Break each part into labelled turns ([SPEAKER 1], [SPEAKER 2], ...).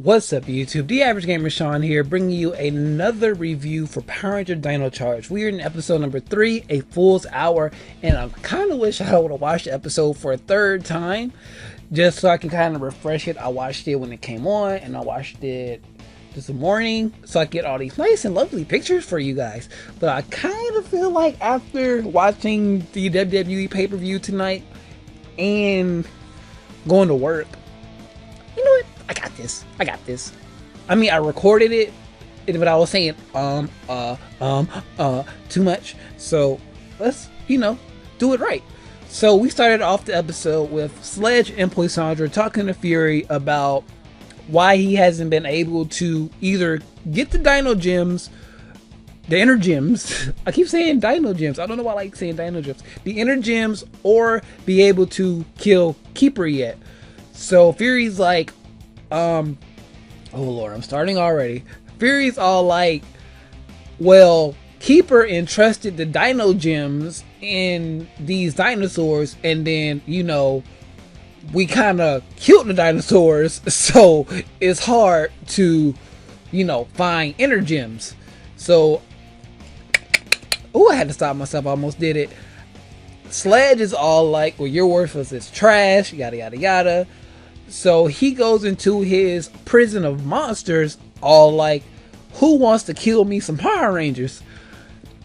[SPEAKER 1] What's up YouTube, the average gamer Shawn here, bringing you another review for Power Ranger Dino Charge. We are in episode number 3, a fool's hour, and I kind of wish I would have watched the episode for a third time, just so I can kind of refresh it. I watched it when it came on, and I watched it this morning, so I get all these nice and lovely pictures for you guys. But I kind of feel like after watching the WWE pay-per-view tonight, and going to work, you know what? I got this. I mean, I recorded it, but I was saying, too much. So let's, do it right. So we started off the episode with Sledge and Poisandra talking to Fury about why he hasn't been able to either get the Dino Gems, the Inner Gems. I keep saying Dino Gems. I don't know why I like saying Dino Gems. The Inner Gems, or be able to kill Keeper yet. So Fury's like, oh lord, I'm starting already. Fury's all like, well, Keeper entrusted the Dino Gems in these dinosaurs, and then, we kind of killed the dinosaurs, so it's hard to, find Inner Gems. So, oh, I had to stop myself, I almost did it. Sledge is all like, well, you're worthless as trash, yada yada yada. So he goes into his prison of monsters all like, who wants to kill me some Power Rangers?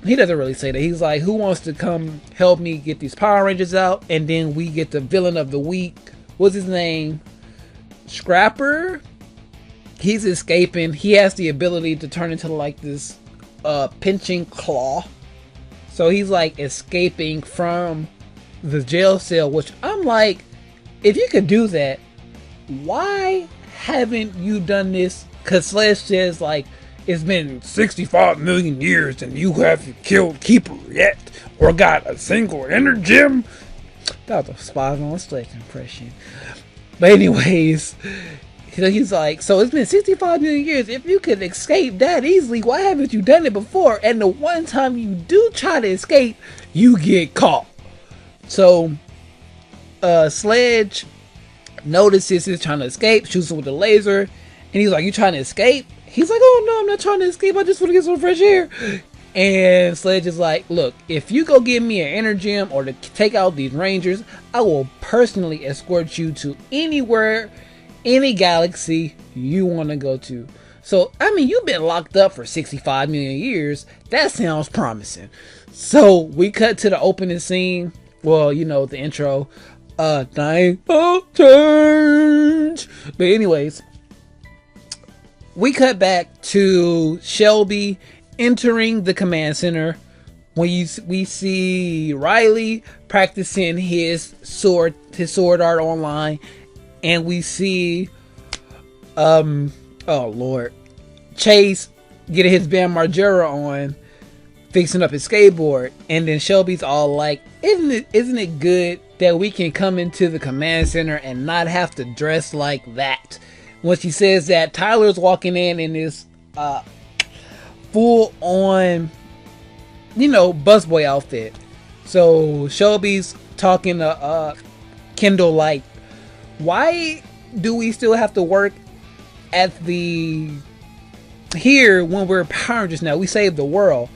[SPEAKER 1] He doesn't really say that. He's like, who wants to come help me get these Power Rangers out? And then we get the villain of the week. What's his name? Scrapper. He's escaping. He has the ability to turn into like this pinching claw. So he's like escaping from the jail cell, which I'm like, if you could do that, why haven't you done this? Because Sledge says like, it's been 65 million years and you haven't killed Keeper yet, or got a single Inner Gem. That was a spot on Sledge impression. But anyways, he's like, so it's been 65 million years. If you could escape that easily, why haven't you done it before? And the one time you do try to escape, you get caught. So Sledge notices he's trying to escape, shoots him with a laser, and he's like, you trying to escape? He's like, oh no, I'm not trying to escape, I just want to get some fresh air. And Sledge is like, look, if you go give me an Inner Gem or to take out these Rangers, I will personally escort you to anywhere, any galaxy you want to go to. So, I mean, you've been locked up for 65 million years. That sounds promising. So, we cut to the opening scene. Well, the intro. Dino Charge. But anyways, we cut back to Shelby entering the command center when we see Riley practicing his sword art online, and we see oh lord, Chase getting his Bam Margera on, fixing up his skateboard. And then Shelby's all like, isn't it good that we can come into the command center and not have to dress like that? When she says that, Tyler's walking in this full on, busboy outfit. So Shelby's talking to Kendall like, why do we still have to work at here when we're Power Rangers now? We saved the world.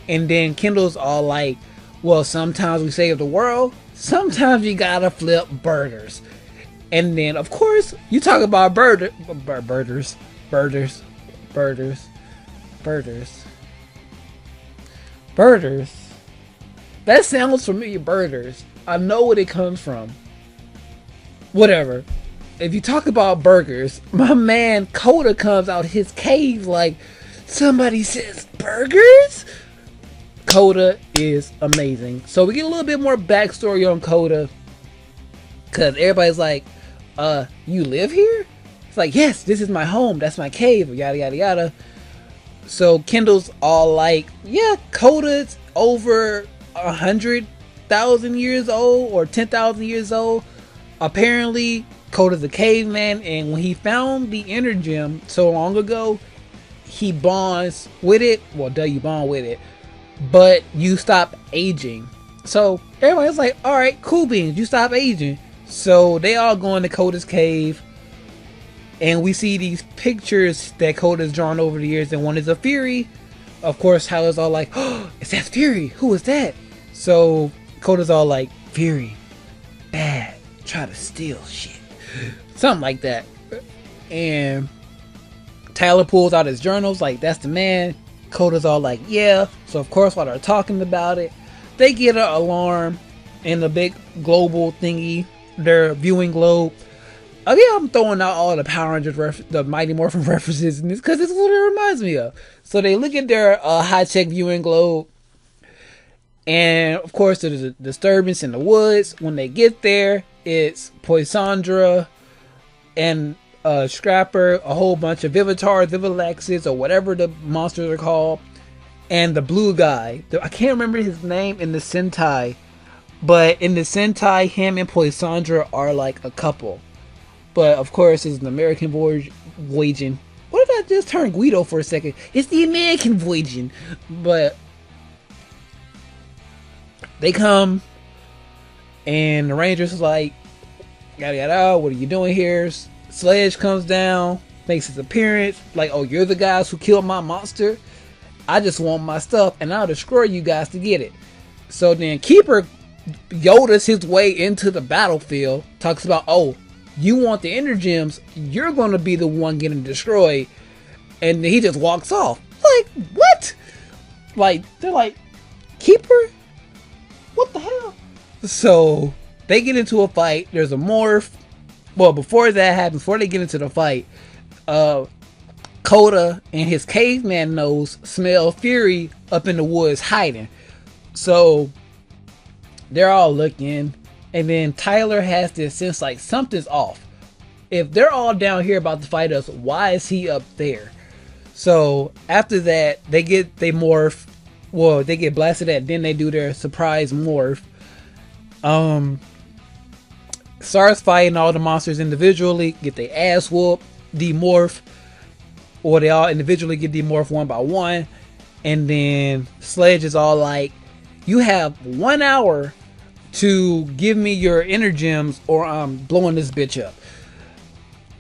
[SPEAKER 1] And then Kendall's all like, well, sometimes we save the world, sometimes you gotta flip burgers. And then, of course, you talk about birders. That sounds familiar, birders. I know what it comes from. Whatever. If you talk about burgers, my man Coda comes out his cave like, somebody says burgers? Coda is amazing. So we get a little bit more backstory on Coda, because everybody's like, you live here? It's like, yes, this is my home, that's my cave, yada yada yada. So Kendall's all like, yeah, Coda's over 100,000 years old or 10,000 years old. Apparently Coda's a caveman, and when he found the Inner Gem so long ago, he bonds with it. Well, you bond with it, but you stop aging. So everybody's like, alright, cool beans, you stop aging. So they all go into Coda's cave. And we see these pictures that Koda's drawn over the years, and one is a Fury. Of course, Tyler's all like, oh, is that Fury? Who is that? So Koda's all like, Fury, bad, try to steal shit. Something like that. And Tyler pulls out his journals like, that's the man. Koda's all like, yeah. So of course, while they're talking about it, they get an alarm in the big global thingy, their viewing globe. Again, I'm throwing out all the Power Rangers, the Mighty Morphin references in this because this is what it reminds me of. So they look at their high-tech viewing globe, and of course there's a disturbance in the woods. When they get there, it's Poisandra and Scrapper, a whole bunch of Vivitars, Vivilaxes, or whatever the monsters are called, and the blue guy. I can't remember his name in the Sentai, but in the Sentai, him and Poisandra are like a couple. But of course, it's an American Voyaging. What did I just turn Guido for a second? It's the American Voyaging. But they come, and the Rangers is like, yada yada, what are you doing here? Sledge comes down, makes his appearance, like, oh, you're the guys who killed my monster? I just want my stuff, and I'll destroy you guys to get it. So then Keeper Yoda's his way into the battlefield, talks about, oh, you want the Ender Gems, you're going to be the one getting destroyed. And he just walks off. Like, what? Like, they're like, Keeper? What the hell? So, they get into a fight. There's a morph. Well, before that happens, before they get into the fight, Koda and his caveman nose smell Fury up in the woods hiding. So, they're all looking. And then Tyler has this sense like something's off. If they're all down here about to fight us, why is he up there? So after that, they morph. Well, they get blasted at. Then they do their surprise morph. Starts fighting all the monsters individually. Get their ass whooped. Demorph. Or they all individually get demorphed one by one. And then Sledge is all like, you have 1 hour to give me your Ender Gems or I'm blowing this bitch up.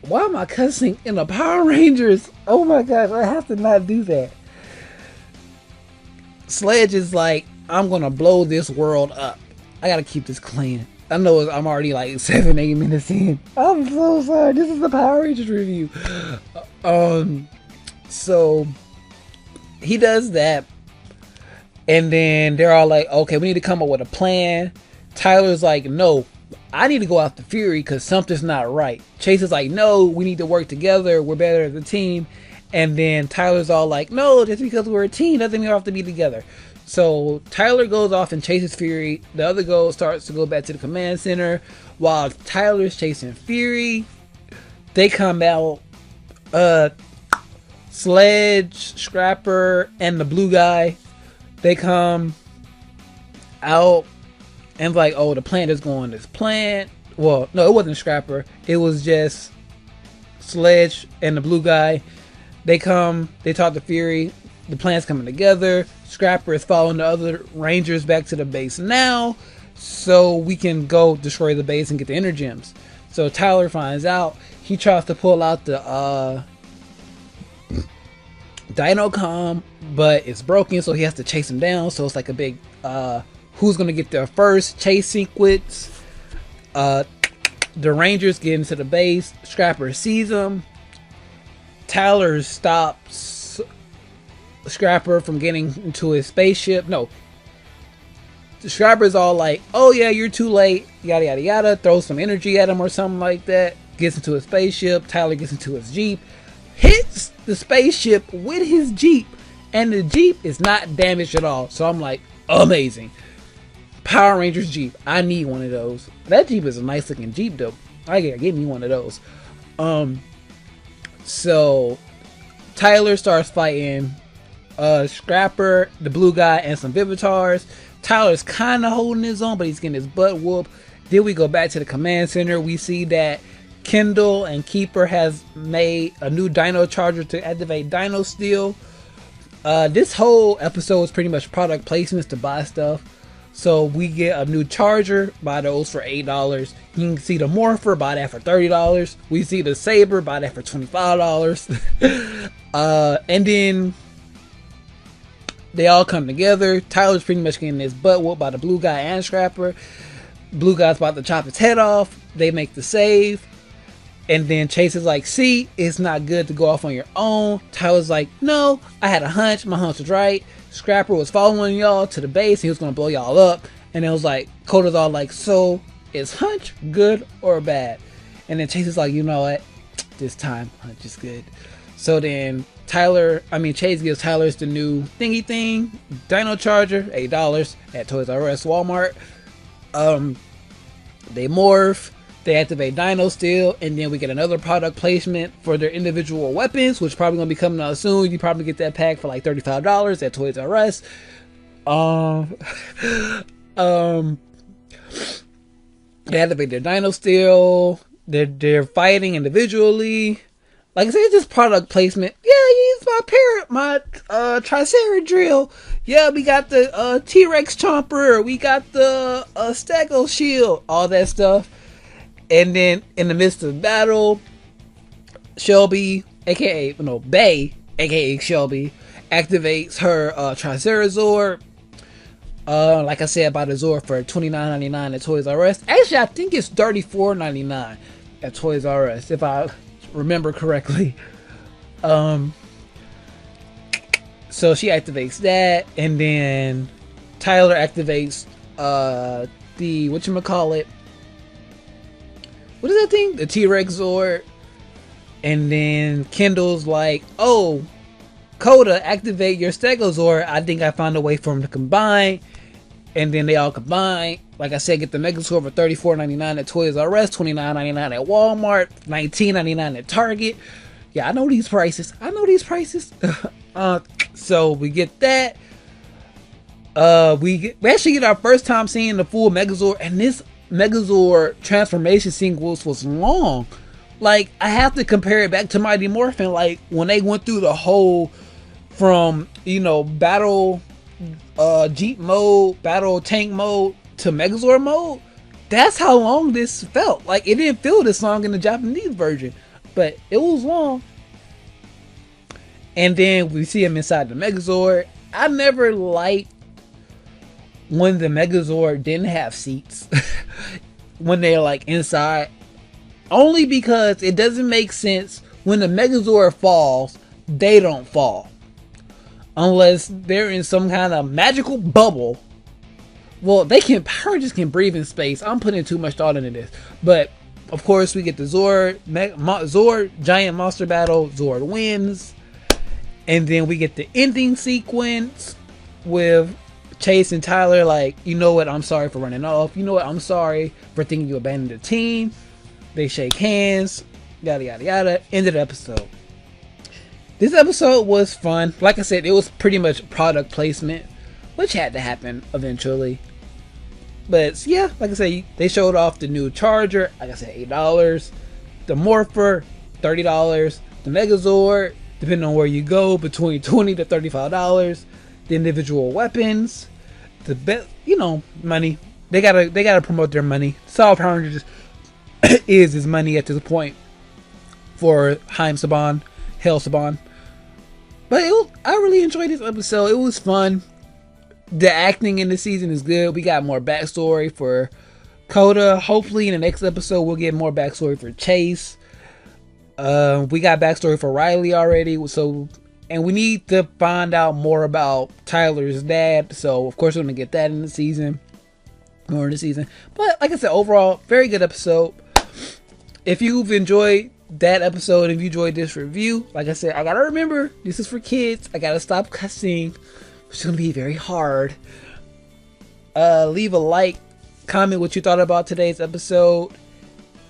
[SPEAKER 1] Why am I cussing in the Power Rangers? Oh my gosh, I have to not do that. Sledge is like, I'm gonna blow this world up. I gotta keep this clean. I know I'm already like 7-8 minutes in. I'm so sorry. This is the Power Rangers review. So he does that. And then they're all like, okay, we need to come up with a plan. Tyler's like, no, I need to go after Fury because something's not right. Chase is like, no, we need to work together. We're better as a team. And then Tyler's all like, no, just because we're a team doesn't mean we have to be together. So Tyler goes off and chases Fury. The other girl starts to go back to the command center while Tyler's chasing Fury. They come out, Sledge, Scrapper, and the blue guy. They come out. And like, oh, the plant is going this plant. Well, no, it wasn't Scrapper. It was just Sledge and the blue guy. They come, they talk to Fury. The plant's coming together. Scrapper is following the other Rangers back to the base now. So we can go destroy the base and get the Ender Gems. So Tyler finds out. He tries to pull out the Dino Com, but it's broken. So he has to chase him down. So it's like a big... who's gonna get their first chase sequence? The Rangers get into the base. Scrapper sees them. Tyler stops Scrapper from getting into his spaceship. No, Scrapper's all like, "Oh yeah, you're too late." Yada yada yada. Throws some energy at him or something like that. Gets into his spaceship. Tyler gets into his Jeep. Hits the spaceship with his Jeep, and the Jeep is not damaged at all. So I'm like, amazing. Power Rangers Jeep. I need one of those. That Jeep is a nice looking Jeep though. I gotta get me one of those. So Tyler starts fighting Scrapper, the blue guy, and some Vivitars. Tyler's kind of holding his own, but he's getting his butt whooped. Then we go back to the command center. We see that Kendall and Keeper has made a new Dino charger to activate Dino Steel. This whole episode is pretty much product placements to buy stuff. So we get a new charger, buy those for $8. You can see the morpher, buy that for $30. We see the saber, buy that for $25. And then they all come together. Tyler's pretty much getting his butt whooped by the blue guy and Scrapper. Blue guy's about to chop his head off. They make the save. And then Chase is like, see, it's not good to go off on your own. Tyler's like, no, I had a hunch. My hunch was right. Scrapper was following y'all to the base. He was going to blow y'all up. And it was like, Coda's all like, so is hunch good or bad? And then Chase is like, you know what? This time, hunch is good. So then Chase gives Tyler's the new thingy thing. Dino charger, $8 at Toys R Us Walmart. They morph. They activate Dino still, and then we get another product placement for their individual weapons, which probably gonna be coming out soon. You probably get that pack for like $35 at Toys R Us. They activate their Dino still. They're fighting individually. Like I said, it's just product placement. Yeah, use my Tricera drill. Yeah, we got the T-Rex chomper. We got the Stego shield. All that stuff. And then in the midst of battle, Bay, aka Shelby, activates her Tricera Zord. Like I said, about the Zord for $29.99 at Toys R Us. Actually, I think it's $34.99 at Toys R Us, if I remember correctly. So she activates that, and then Tyler activates the whatchamacallit. What is that thing? The T-Rex Zord. And then Kendall's like, oh, Coda, activate your Stegozord. I think I found a way for them to combine. And then they all combine. Like I said, get the Megazord for $34.99 at Toys R Us, $29.99 at Walmart, $19.99 at Target. Yeah, I know these prices. So we get that. We actually get our first time seeing the full Megazord, and this Megazord transformation sequence was long. Like, I have to compare it back to Mighty Morphin. Like, when they went through the whole from, battle Jeep mode, battle tank mode to Megazord mode, that's how long this felt. Like, it didn't feel this long in the Japanese version, but it was long. And then we see him inside the Megazord. I never liked when the Megazord didn't have seats when they're like inside, only because it doesn't make sense when the Megazord falls, they don't fall unless they're in some kind of magical bubble. Well, Power Rangers can breathe in space. I'm putting too much thought into this, but of course we get the Zord giant monster battle. Zord wins, and then we get the ending sequence with Chase and Tyler like, you know what, I'm sorry for running off. You know what, I'm sorry for thinking you abandoned the team. They shake hands, yada yada yada. End of the episode. This episode was fun. Like I said, it was pretty much product placement, which had to happen eventually. But yeah, like I said, they showed off the new charger. Like I said, $8. The morpher, $30. The Megazord, depending on where you go, between $20 to $35. The individual weapons, the best, money. They gotta promote their money. Solid Power Rangers is money at this point for Haim Saban, Hell Saban. But I really enjoyed this episode. It was fun. The acting in the season is good. We got more backstory for Coda. Hopefully in the next episode we'll get more backstory for Chase. We got backstory for Riley already. And we need to find out more about Tyler's dad. So, of course, we're going to get that in the season. More in the season. But, like I said, overall, very good episode. If you've enjoyed that episode, if you enjoyed this review, like I said, I got to remember, this is for kids. I got to stop cussing. It's going to be very hard. Leave a like. Comment what you thought about today's episode.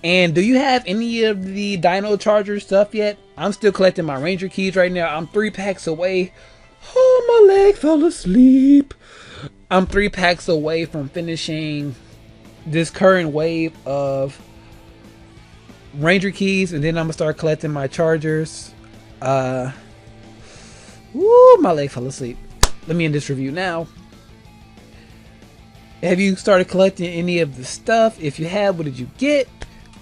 [SPEAKER 1] And do you have any of the Dino Charger stuff yet? I'm still collecting my Ranger keys right now. I'm 3 packs away. Oh, my leg fell asleep. I'm 3 packs away from finishing this current wave of Ranger keys. And then I'm going to start collecting my Chargers. My leg fell asleep. Let me end this review now. Have you started collecting any of the stuff? If you have, what did you get?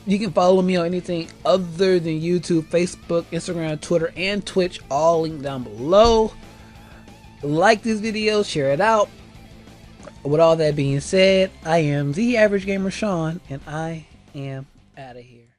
[SPEAKER 1] You can follow me on anything other than YouTube, Facebook, Instagram, Twitter, and Twitch, all linked down below. Like this video, share it out. With all that being said, I am the average gamer Shawn, and I am out of here.